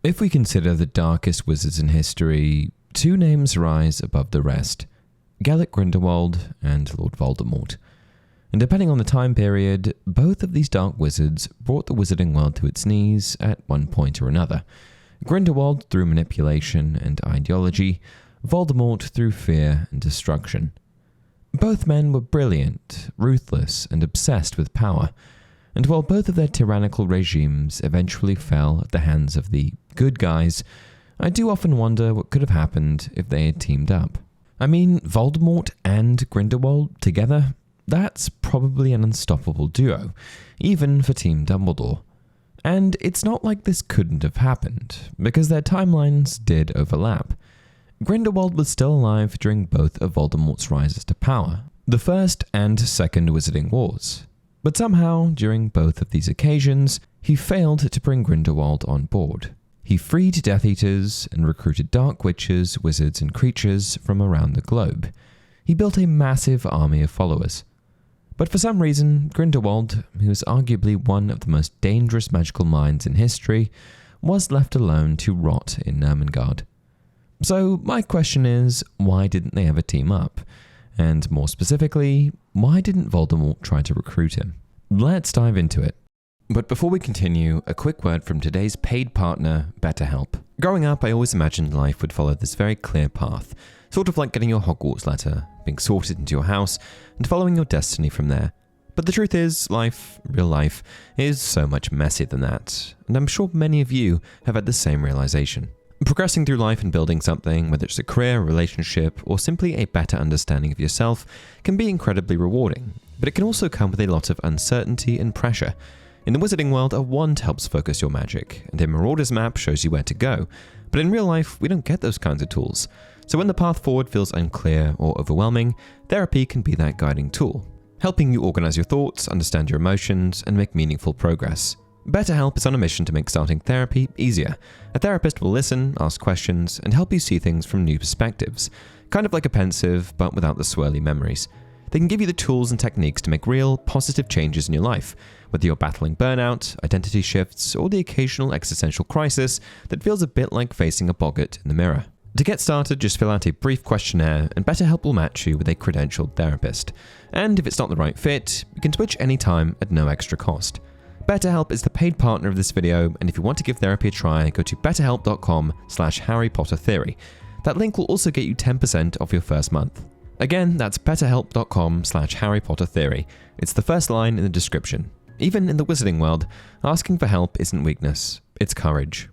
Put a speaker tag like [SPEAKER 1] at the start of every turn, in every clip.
[SPEAKER 1] If we consider the darkest wizards in history, two names rise above the rest: Gellert Grindelwald and Lord Voldemort. And depending on the time period, both of these dark wizards brought the wizarding world to its knees at one point or another. Grindelwald through manipulation and ideology, Voldemort through fear and destruction. Both men were brilliant, ruthless, and obsessed with power, and while both of their tyrannical regimes eventually fell at the hands of the good guys, I do often wonder what could have happened if they had teamed up. I mean, Voldemort and Grindelwald together? That's probably an unstoppable duo, even for Team Dumbledore. And it's not like this couldn't have happened, because their timelines did overlap. Grindelwald was still alive during both of Voldemort's rises to power, the First and Second Wizarding Wars. But somehow, during both of these occasions, he failed to bring Grindelwald on board. He freed Death Eaters and recruited dark witches, wizards, and creatures from around the globe. He built a massive army of followers. But for some reason, Grindelwald, who is arguably one of the most dangerous magical minds in history, was left alone to rot in Nurmengard. So my question is, why didn't they ever team up? And more specifically, why didn't Voldemort try to recruit him? Let's dive into it. But before we continue, a quick word from today's paid partner, BetterHelp. Growing up, I always imagined life would follow this very clear path, sort of like getting your Hogwarts letter, being sorted into your house, and following your destiny from there. But the truth is, life, real life, is so much messier than that, and I'm sure many of you have had the same realization. Progressing through life and building something, whether it's a career, relationship, or simply a better understanding of yourself, can be incredibly rewarding, but it can also come with a lot of uncertainty and pressure. In the wizarding world, a wand helps focus your magic, and a Marauder's map shows you where to go. But in real life, we don't get those kinds of tools. So when the path forward feels unclear or overwhelming, therapy can be that guiding tool, helping you organize your thoughts, understand your emotions, and make meaningful progress. BetterHelp is on a mission to make starting therapy easier. A therapist will listen, ask questions, and help you see things from new perspectives, kind of like a pensive, but without the swirly memories. They can give you the tools and techniques to make real, positive changes in your life, whether you're battling burnout, identity shifts, or the occasional existential crisis that feels a bit like facing a boggart in the mirror. To get started, just fill out a brief questionnaire and BetterHelp will match you with a credentialed therapist. And if it's not the right fit, you can switch anytime at no extra cost. BetterHelp is the paid partner of this video, and if you want to give therapy a try, go to betterhelp.com/HarryPotterTheory. That link will also get you 10% off your first month. Again, that's betterhelp.com/HarryPotterTheory. It's the first line in the description. Even in the wizarding world, asking for help isn't weakness, it's courage.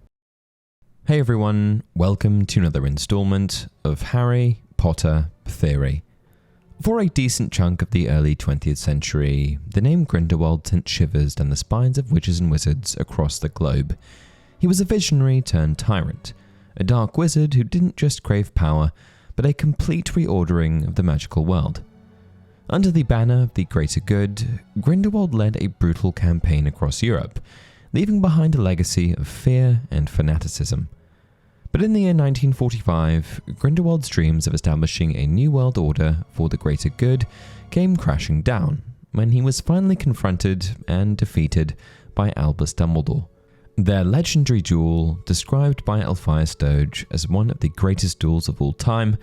[SPEAKER 1] Hey everyone, welcome to another installment of Harry Potter Theory. For a decent chunk of the early 20th century, the name Grindelwald sent shivers down the spines of witches and wizards across the globe. He was a visionary turned tyrant, a dark wizard who didn't just crave power, but a complete reordering of the magical world. Under the banner of the greater good, Grindelwald led a brutal campaign across Europe, leaving behind a legacy of fear and fanaticism. But in the year 1945, Grindelwald's dreams of establishing a new world order for the greater good came crashing down when he was finally confronted and defeated by Albus Dumbledore. Their legendary duel, described by Alpheus Doge as one of the greatest duels of all time,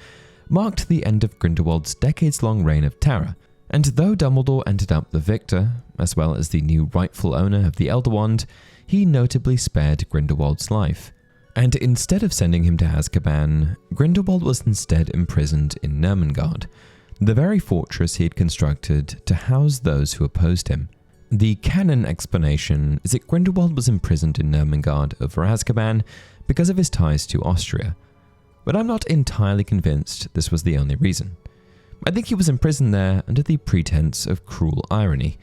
[SPEAKER 1] marked the end of Grindelwald's decades-long reign of terror, and though Dumbledore ended up the victor, as well as the new rightful owner of the Elder Wand, he notably spared Grindelwald's life. And instead of sending him to Azkaban, Grindelwald was instead imprisoned in Nurmengard, the very fortress he had constructed to house those who opposed him. The canon explanation is that Grindelwald was imprisoned in Nurmengard over Azkaban because of his ties to Austria, but I'm not entirely convinced this was the only reason. I think he was imprisoned there under the pretense of cruel irony,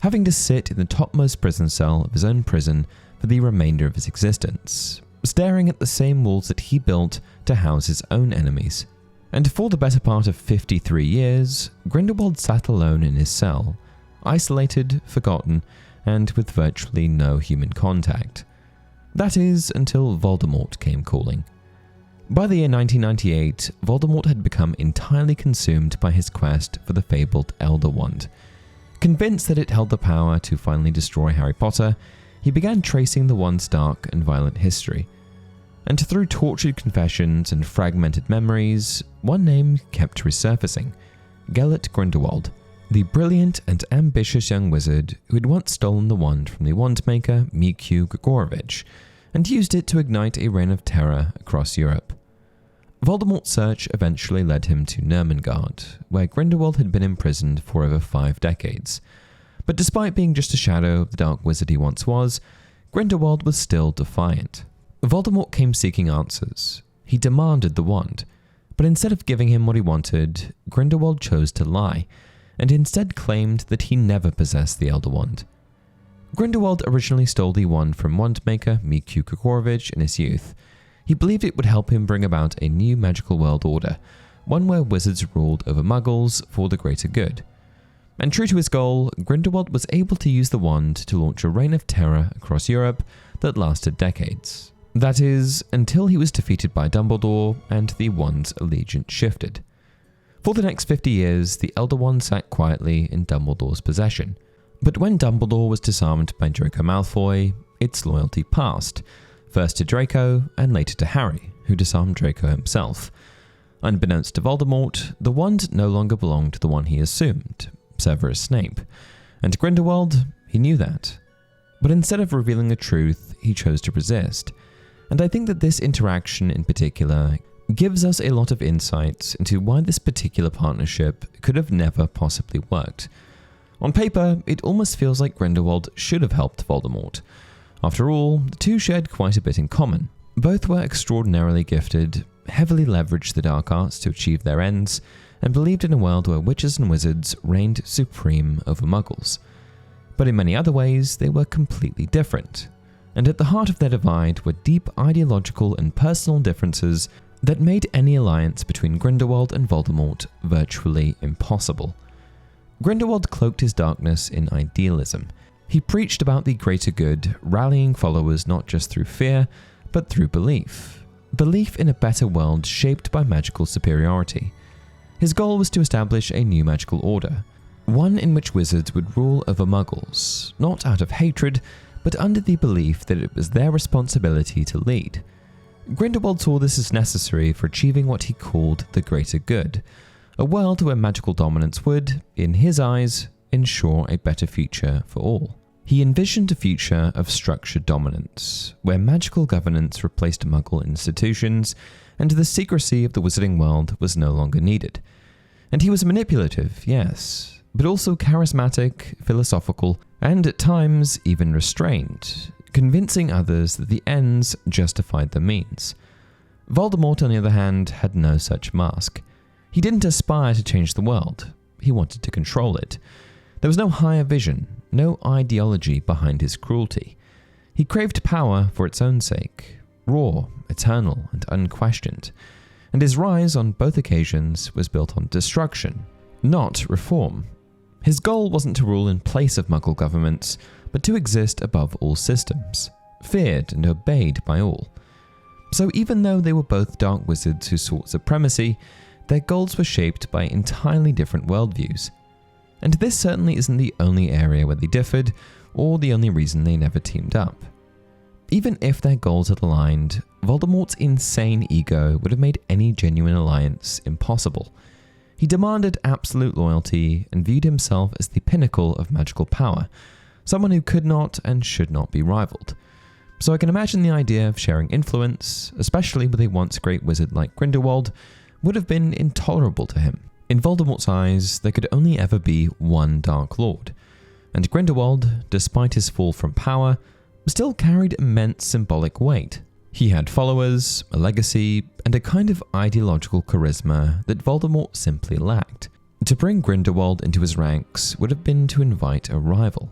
[SPEAKER 1] having to sit in the topmost prison cell of his own prison for the remainder of his existence, staring at the same walls that he built to house his own enemies. And for the better part of 53 years, Grindelwald sat alone in his cell, isolated, forgotten, and with virtually no human contact. That is, until Voldemort came calling. By the year 1998, Voldemort had become entirely consumed by his quest for the fabled Elder Wand. Convinced that it held the power to finally destroy Harry Potter, he began tracing the wand's dark and violent history. And through tortured confessions and fragmented memories, one name kept resurfacing: Gellert Grindelwald, the brilliant and ambitious young wizard who had once stolen the wand from the wandmaker Mikhail Grigorovich and used it to ignite a reign of terror across Europe. Voldemort's search eventually led him to Nurmengard, where Grindelwald had been imprisoned for over 5 decades. But despite being just a shadow of the dark wizard he once was, Grindelwald was still defiant. Voldemort came seeking answers. He demanded the wand, but instead of giving him what he wanted, Grindelwald chose to lie, and instead claimed that he never possessed the Elder Wand. Grindelwald originally stole the wand from wandmaker Mikhail Grigorovich in his youth. He believed it would help him bring about a new magical world order, one where wizards ruled over muggles for the greater good. And true to his goal, Grindelwald was able to use the wand to launch a reign of terror across Europe that lasted decades. That is, until he was defeated by Dumbledore and the wand's allegiance shifted. For the next 50 years, the Elder Wand sat quietly in Dumbledore's possession. But when Dumbledore was disarmed by Draco Malfoy, its loyalty passed, first to Draco and later to Harry, who disarmed Draco himself. Unbeknownst to Voldemort, the wand no longer belonged to the one he assumed, Severus Snape. And Grindelwald, he knew that. But instead of revealing the truth, he chose to resist. And I think that this interaction in particular gives us a lot of insights into why this particular partnership could have never possibly worked. On paper, it almost feels like Grindelwald should have helped Voldemort. After all, the two shared quite a bit in common. Both were extraordinarily gifted, heavily leveraged the dark arts to achieve their ends, and believed in a world where witches and wizards reigned supreme over muggles. But in many other ways, they were completely different. And at the heart of their divide were deep ideological and personal differences that made any alliance between Grindelwald and Voldemort virtually impossible. Grindelwald cloaked his darkness in idealism. He preached about the greater good, rallying followers not just through fear, but through belief. Belief in a better world shaped by magical superiority. His goal was to establish a new magical order, one in which wizards would rule over muggles, not out of hatred, but under the belief that it was their responsibility to lead. Grindelwald saw this as necessary for achieving what he called the greater good, a world where magical dominance would, in his eyes, ensure a better future for all. He envisioned a future of structured dominance, where magical governance replaced Muggle institutions, and the secrecy of the wizarding world was no longer needed. And he was manipulative, yes, but also charismatic, philosophical, and at times even restrained, convincing others that the ends justified the means. Voldemort, on the other hand, had no such mask. He didn't aspire to change the world. He wanted to control it. There was no higher vision, no ideology behind his cruelty. He craved power for its own sake, raw, eternal, and unquestioned. And his rise on both occasions was built on destruction, not reform. His goal wasn't to rule in place of Muggle governments, but to exist above all systems, feared and obeyed by all. So even though they were both dark wizards who sought supremacy, their goals were shaped by entirely different worldviews. And this certainly isn't the only area where they differed, or the only reason they never teamed up. Even if their goals had aligned, Voldemort's insane ego would have made any genuine alliance impossible. He demanded absolute loyalty and viewed himself as the pinnacle of magical power, someone who could not and should not be rivaled. So I can imagine the idea of sharing influence, especially with a once great wizard like Grindelwald, would have been intolerable to him. In Voldemort's eyes, there could only ever be one Dark Lord, and Grindelwald, despite his fall from power, still carried immense symbolic weight. He had followers, a legacy, and a kind of ideological charisma that Voldemort simply lacked. To bring Grindelwald into his ranks would have been to invite a rival,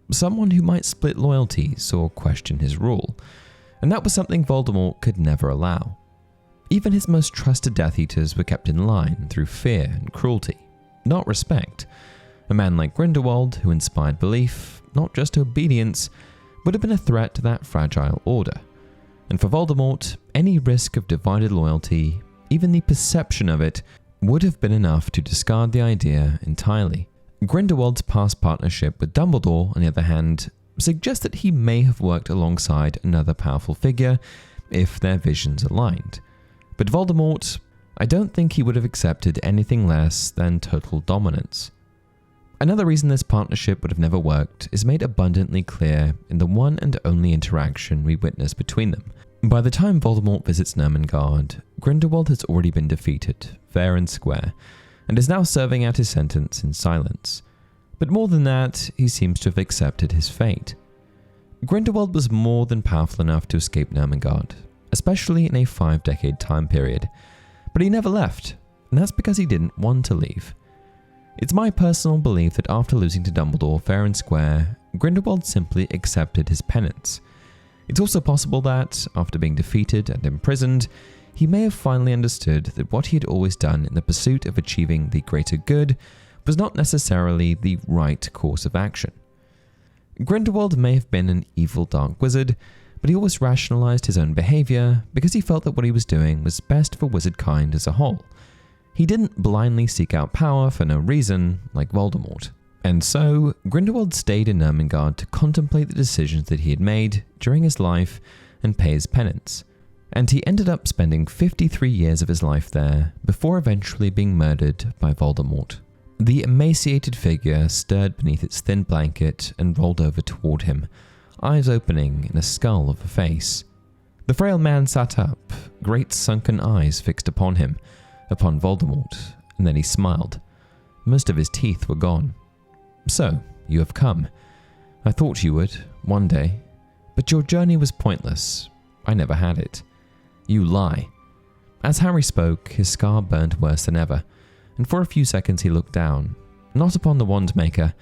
[SPEAKER 1] someone who might split loyalties or question his rule, and that was something Voldemort could never allow. Even his most trusted Death Eaters were kept in line through fear and cruelty, not respect. A man like Grindelwald, who inspired belief, not just obedience, would have been a threat to that fragile order. And for Voldemort, any risk of divided loyalty, even the perception of it, would have been enough to discard the idea entirely. Grindelwald's past partnership with Dumbledore, on the other hand, suggests that he may have worked alongside another powerful figure if their visions aligned. But Voldemort, I don't think he would have accepted anything less than total dominance. Another reason this partnership would have never worked is made abundantly clear in the one and only interaction we witness between them. By the time Voldemort visits Ermengarde, Grindelwald has already been defeated, fair and square, and is now serving out his sentence in silence. But more than that, he seems to have accepted his fate. Grindelwald was more than powerful enough to escape Ermengarde, especially in a 5-decade time period. But he never left, and that's because he didn't want to leave. It's my personal belief that after losing to Dumbledore fair and square, Grindelwald simply accepted his penance. It's also possible that, after being defeated and imprisoned, he may have finally understood that what he had always done in the pursuit of achieving the greater good was not necessarily the right course of action. Grindelwald may have been an evil dark wizard, but he always rationalized his own behavior because he felt that what he was doing was best for wizard kind as a whole. He didn't blindly seek out power for no reason, like Voldemort. And so, Grindelwald stayed in Ermengarde to contemplate the decisions that he had made during his life and pay his penance. And he ended up spending 53 years of his life there before eventually being murdered by Voldemort. The emaciated figure stirred beneath its thin blanket and rolled over toward him, eyes opening in a skull of a face. The frail man sat up, great sunken eyes fixed upon him, upon Voldemort, and then he smiled. Most of his teeth were gone. "So, you have come. I thought you would, one day. But your journey was pointless. I never had it. You lie." As Harry spoke, his scar burned worse than ever, and for a few seconds he looked down, not upon the Wandmaker,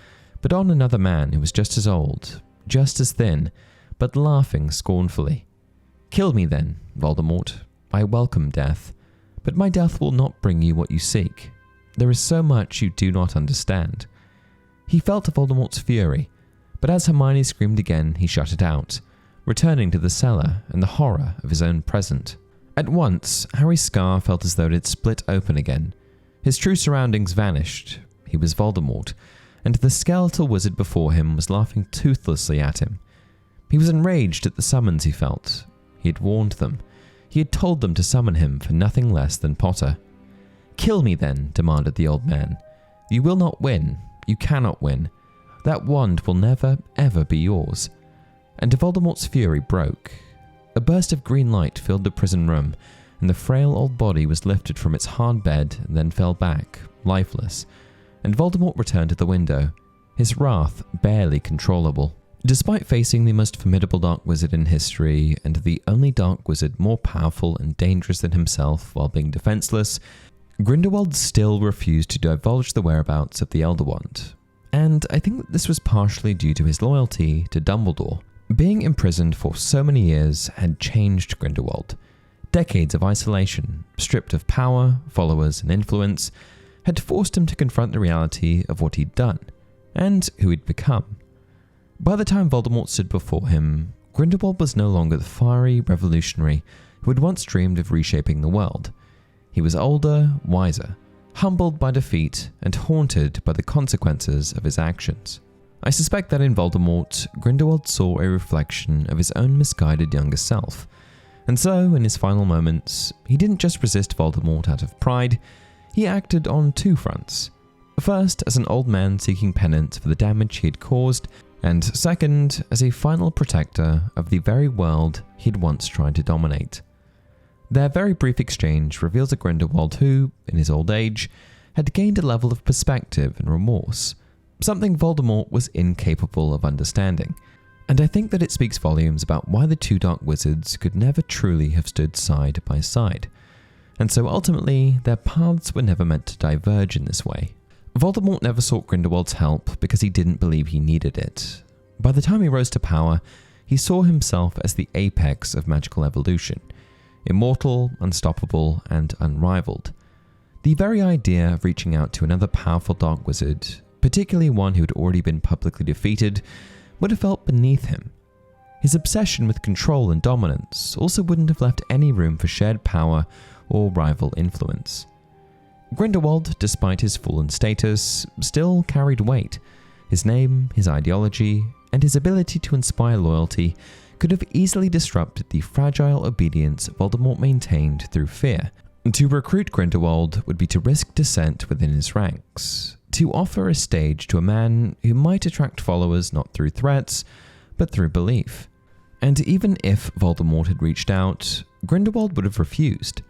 [SPEAKER 1] but on another man who was just as old, just as thin, but laughing scornfully. "Kill me then, Voldemort. I welcome death, but my death will not bring you what you seek. There is so much you do not understand." He felt Voldemort's fury, but as Hermione screamed again, he shut it out, returning to the cellar and the horror of his own present. At once, Harry's scar felt as though it had split open again. His true surroundings vanished. He was Voldemort, and the skeletal wizard before him was laughing toothlessly at him. He was enraged at the summons he felt. He had warned them. He had told them to summon him for nothing less than Potter. "Kill me then," demanded the old man. "You will not win. You cannot win. That wand will never, ever be yours." And Voldemort's fury broke. A burst of green light filled the prison room, and the frail old body was lifted from its hard bed and then fell back, lifeless, and Voldemort returned to the window, his wrath barely controllable. Despite facing the most formidable dark wizard in history, and the only dark wizard more powerful and dangerous than himself while being defenseless, Grindelwald still refused to divulge the whereabouts of the Elder Wand. And I think that this was partially due to his loyalty to Dumbledore. Being imprisoned for so many years had changed Grindelwald. Decades of isolation, stripped of power, followers, and influence, had forced him to confront the reality of what he'd done, and who he'd become. By the time Voldemort stood before him, Grindelwald was no longer the fiery revolutionary who had once dreamed of reshaping the world. He was older, wiser, humbled by defeat, and haunted by the consequences of his actions. I suspect that in Voldemort, Grindelwald saw a reflection of his own misguided younger self. And so, in his final moments, he didn't just resist Voldemort out of pride, he acted on two fronts. First, as an old man seeking penance for the damage he had caused, and second, as a final protector of the very world he'd once tried to dominate. Their very brief exchange reveals a Grindelwald who, in his old age, had gained a level of perspective and remorse, something Voldemort was incapable of understanding. And I think that it speaks volumes about why the two dark wizards could never truly have stood side by side. And so ultimately, their paths were never meant to diverge in this way. Voldemort never sought Grindelwald's help because he didn't believe he needed it. By the time he rose to power, he saw himself as the apex of magical evolution, immortal, unstoppable, and unrivaled. The very idea of reaching out to another powerful dark wizard, particularly one who had already been publicly defeated, would have felt beneath him. His obsession with control and dominance also wouldn't have left any room for shared power or rival influence. Grindelwald, despite his fallen status, still carried weight. His name, his ideology, and his ability to inspire loyalty could have easily disrupted the fragile obedience Voldemort maintained through fear. To recruit Grindelwald would be to risk dissent within his ranks, to offer a stage to a man who might attract followers not through threats, but through belief. And even if Voldemort had reached out, Grindelwald would have refused.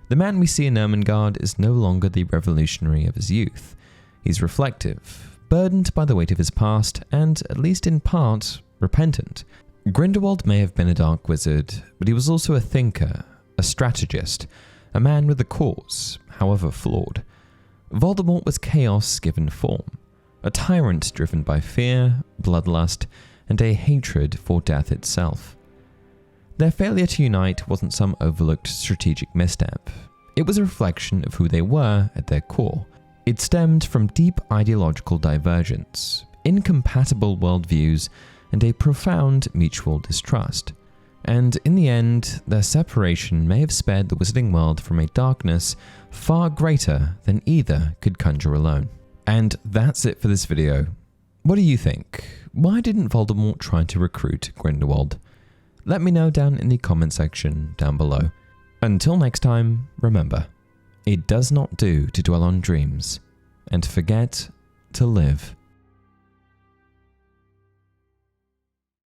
[SPEAKER 1] The man we see in Ermengarde is no longer the revolutionary of his youth. He's reflective, burdened by the weight of his past, and, at least in part, repentant. Grindelwald may have been a dark wizard, but he was also a thinker, a strategist, a man with a cause, however flawed. Voldemort was chaos given form, a tyrant driven by fear, bloodlust, and a hatred for death itself. Their failure to unite wasn't some overlooked strategic misstep. It was a reflection of who they were at their core. It stemmed from deep ideological divergence, incompatible worldviews, and a profound mutual distrust. And in the end, their separation may have spared the wizarding world from a darkness far greater than either could conjure alone. And that's it for this video. What do you think? Why didn't Voldemort try to recruit Grindelwald? Let me know down in the comment section down below. Until next time, remember, it does not do to dwell on dreams and forget to live.